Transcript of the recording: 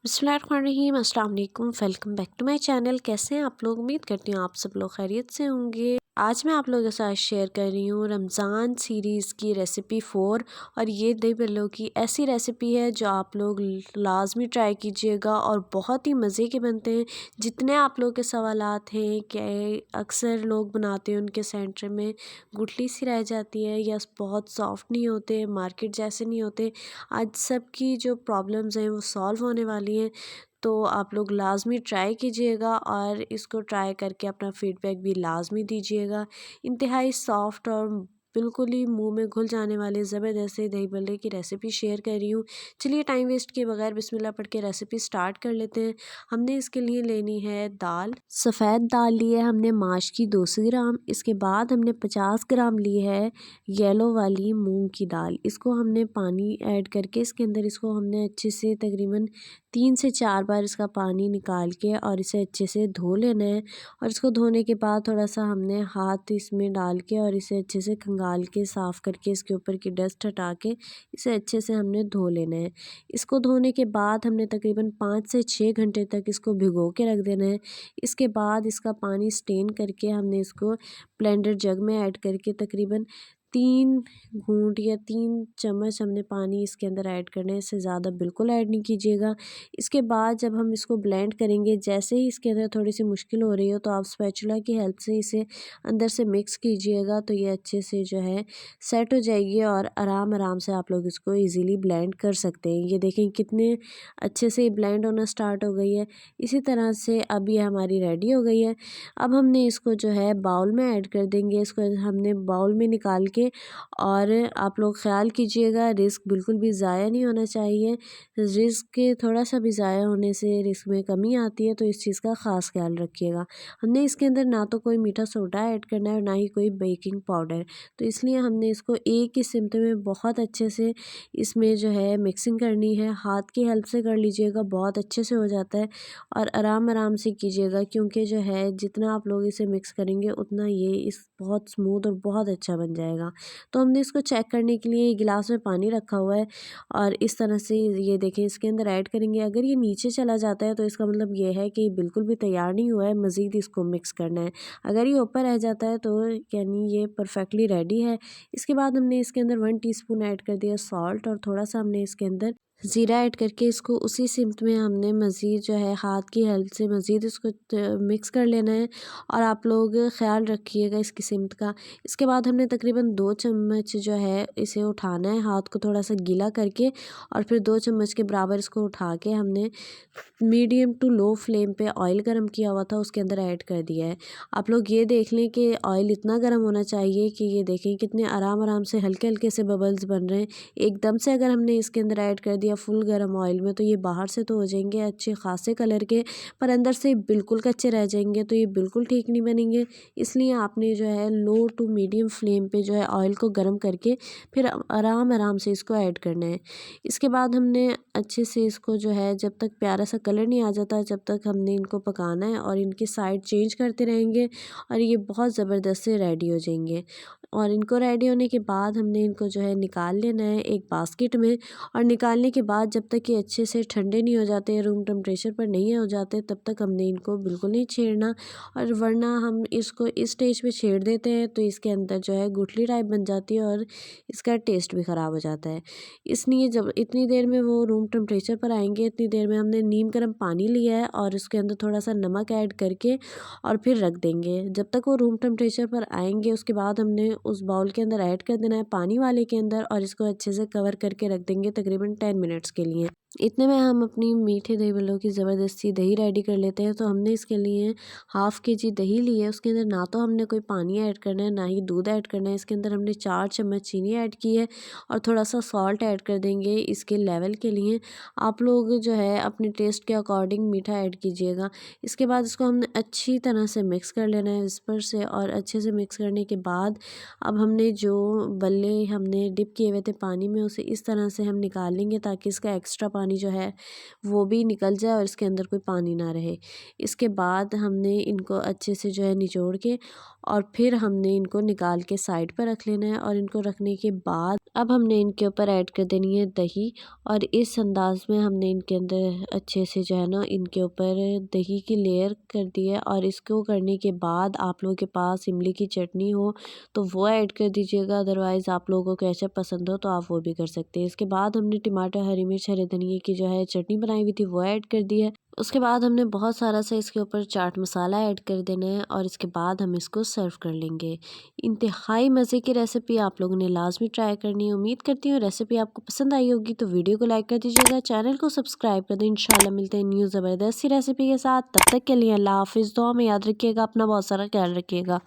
बिस्मिल्लाहिर्रहमानिर्रहीम अस्सलाम वालेकुम। Welcome back to my channel. कैसे हैं आप लोग? उम्मीद करती हूँ आप सब लोग खैरियत से होंगे। आज मैं आप लोगों के साथ शेयर कर रही हूँ रमज़ान सीरीज़ की रेसिपी 4। और ये दही बल्लों की ऐसी रेसिपी है जो आप लोग लाजमी ट्राई कीजिएगा और बहुत ही मज़े के बनते हैं। जितने आप लोग के सवालात हैं कि अक्सर लोग बनाते हैं उनके सेंटर में गुठली सी रह जाती है या बहुत सॉफ्ट नहीं होते, मार्केट जैसे नहीं होते। आज सबकी जो प्रॉब्लम्स हैं वो सॉल्व होने वाली हैं। तो आप लोग लाज़मी ट्राई कीजिएगा और इसको ट्राई करके अपना फ़ीडबैक भी लाज़मी दीजिएगा। इंतहाई सॉफ्ट और बिल्कुल ही मुँह में घुल जाने वाले ज़बरदस्त से दही बल्ले की रेसिपी शेयर कर रही हूँ। चलिए टाइम वेस्ट किए बगैर बिस्मिल्लाह पढ़ के रेसिपी स्टार्ट कर लेते हैं। हमने इसके लिए लेनी है दाल। सफ़ेद दाल ली है हमने माश की 200 ग्राम। इसके बाद हमने 50 ग्राम ली है येलो वाली मूंग की दाल। इसको हमने पानी ऐड करके इसके अंदर इसको हमने अच्छे से तकरीबन 3 से 4 बार इसका पानी निकाल के और इसे अच्छे से धो लेना है। और इसको धोने के बाद थोड़ा सा हमने हाथ इसमें डाल के और इसे अच्छे से खंगाल के साफ़ करके इसके ऊपर की डस्ट हटा के इसे अच्छे से हमने धो लेना है। इसको धोने के बाद हमने तकरीबन 5 से 6 घंटे तक इसको भिगो के रख देना है। इसके बाद इसका पानी स्टेन करके हमने इसको ब्लेंडर जग में ऐड करके तकरीबन 3 घूंट या 3 चम्मच हमने पानी इसके अंदर ऐड करना है। इससे ज़्यादा बिल्कुल ऐड नहीं कीजिएगा। इसके बाद जब हम इसको ब्लेंड करेंगे, जैसे ही इसके अंदर थोड़ी सी मुश्किल हो रही हो तो आप स्पैचुला की हेल्प से इसे अंदर से मिक्स कीजिएगा, तो ये अच्छे से जो है सेट हो जाएगी और आराम आराम से आप लोग इसको ईज़िली ब्लेंड कर सकते हैं। ये देखें कितने अच्छे से ब्लेंड होना स्टार्ट हो गई है। इसी तरह से अब ये हमारी रेडी हो गई है। अब हमने इसको जो है बाउल में ऐड कर देंगे। इसको हमने बाउल में निकाल के और आप लोग ख़्याल कीजिएगा रिस्क बिल्कुल भी ज़ाया नहीं होना चाहिए। रिस्क के थोड़ा सा भी ज़ाया होने से रिस्क में कमी आती है, तो इस चीज़ का ख़ास ख्याल रखिएगा। हमने इसके अंदर ना तो कोई मीठा सोडा ऐड करना है और ना ही कोई बेकिंग पाउडर, तो इसलिए हमने इसको एक ही सिमत में बहुत अच्छे से इसमें जो है मिक्सिंग करनी है। हाथ की हेल्प से कर लीजिएगा, बहुत अच्छे से हो जाता है। और आराम आराम से कीजिएगा क्योंकि जो है जितना आप लोग इसे मिक्स करेंगे उतना ये इस बहुत स्मूथ और बहुत अच्छा बन जाएगा। तो हमने इसको चेक करने के लिए गिलास में पानी रखा हुआ है और इस तरह से ये देखें इसके अंदर ऐड करेंगे। अगर ये नीचे चला जाता है तो इसका मतलब ये है कि बिल्कुल भी तैयार नहीं हुआ है, मज़ीद इसको मिक्स करना है। अगर ये ऊपर रह जाता है तो यानी ये परफेक्टली रेडी है। इसके बाद हमने इसके अंदर 1 टीस्पून ऐड कर दिया सॉल्ट और थोड़ा सा हमने इसके अंदर ज़ीरा ऐड करके इसको उसी सिमत में हमने मज़ीद जो है हाथ की हेल्प से मज़ीद इसको मिक्स कर लेना है। और आप लोग ख़्याल रखिएगा इसकी सिमत का। इसके बाद हमने तकरीबन 2 चम्मच जो है इसे उठाना है, हाथ को थोड़ा सा गीला करके और फिर 2 चम्मच के बराबर इसको उठा के हमने मीडियम टू लो फ्लेम पे ऑयल गर्म किया हुआ था उसके अंदर ऐड कर दिया है। आप लोग ये देख लें कि ऑयल इतना गर्म होना चाहिए कि ये देखें कितने आराम आराम से हल्के हल्के से बबल्स बन रहे हैं। एकदम से अगर हमने इसके अंदर ऐड कर दिया फुल गर्म ऑयल में तो ये बाहर से तो हो जाएंगे अच्छे खासे कलर के, पर अंदर से बिल्कुल कच्चे रह जाएंगे, तो ये बिल्कुल ठीक नहीं बनेंगे। इसलिए आपने जो है लो टू मीडियम फ्लेम पे जो है ऑयल को गर्म करके फिर आराम आराम से इसको ऐड करना है। इसके बाद हमने अच्छे से इसको जो है जब तक प्यारा सा कलर नहीं आ जाता जब तक हमने इनको पकाना है और इनकी साइड चेंज करते रहेंगे और ये बहुत ज़बरदस्त से रेडी हो जाएंगे। और इनको रेडी होने के बाद हमने इनको जो है निकाल लेना है एक बास्केट में। और निकालने के बाद जब तक ये अच्छे से ठंडे नहीं हो जाते, रूम टेम्परेचर पर नहीं हो जाते, तब तक हमने इनको बिल्कुल नहीं छेड़ना। और वरना हम इसको इस स्टेज पे छेड़ देते हैं तो इसके अंदर जो है गुठली टाइप बन जाती है और इसका टेस्ट भी ख़राब हो जाता है। इसलिए जब इतनी देर में वो रूम टेम्परेचर पर आएंगे, इतनी देर में हमने नीम गर्म पानी लिया है और उसके अंदर थोड़ा सा नमक ऐड करके और फिर रख देंगे जब तक वो रूम टेम्परेचर पर आएंगे। उसके बाद हमने उस बाउल के अंदर ऐड कर देना है पानी वाले के अंदर और इसको अच्छे से कवर करके रख देंगे तकरीबन 10 मिनट्स के लिए। इतने में हम अपनी मीठे दही बल्लों की ज़बरदस्ती दही रेडी कर लेते हैं। तो हमने इसके लिए हाफ़ केजी दही ली है। उसके अंदर ना तो हमने कोई पानी ऐड करना है ना ही दूध ऐड करना है। इसके अंदर हमने 4 चम्मच चीनी ऐड की है और थोड़ा सा सॉल्ट ऐड कर देंगे इसके लेवल के लिए। आप लोग जो है अपने टेस्ट के अकॉर्डिंग मीठा ऐड कीजिएगा। इसके बाद इसको हमने अच्छी तरह से मिक्स कर लेना है विस्पर से। और अच्छे से मिक्स करने के बाद अब हमने जो बल्ले हमने डिप किए हुए थे पानी में उसे इस तरह से हम निकाल लेंगे ताकि इसका एक्स्ट्रा पानी जो है वो भी निकल जाए और इसके अंदर कोई पानी ना रहे। इसके बाद हमने इनको अच्छे से जो है निचोड़ के और फिर हमने इनको निकाल के साइड पर रख लेना है। और इनको रखने के बाद अब हमने इनके ऊपर ऐड कर देनी है दही, और इस अंदाज में हमने इनके अंदर अच्छे से जो है ना इनके ऊपर दही की लेयर कर दी है। और इसको करने के बाद आप लोगों के पास इमली की चटनी हो तो वो ऐड कर दीजिएगा, अदरवाइज़ आप लोगों को केचप पसंद हो तो आप वो भी कर सकते हैं। इसके बाद हमने टमाटर, हरी मिर्च, हरे धनिए की जो है चटनी बनाई हुई थी वो ऐड कर दी है। उसके बाद हमने बहुत सारा सा इसके ऊपर चाट मसाला ऐड कर देना है और इसके बाद हम इसको सर्व कर लेंगे। इंतहाई मज़े की रेसिपी आप लोगों ने लाजमी ट्राई करनी है। उम्मीद करती हूँ रेसिपी आपको पसंद आई होगी, तो वीडियो को लाइक कर दीजिएगा, चैनल को सब्सक्राइब कर दें। इंशाल्लाह मिलते हैं न्यू ज़बरदस्त सी रेसिपी के साथ। तब तक के लिए अल्लाह हाफ़िज़। दुआ में याद रखिएगा, अपना बहुत सारा ख्याल रखिएगा।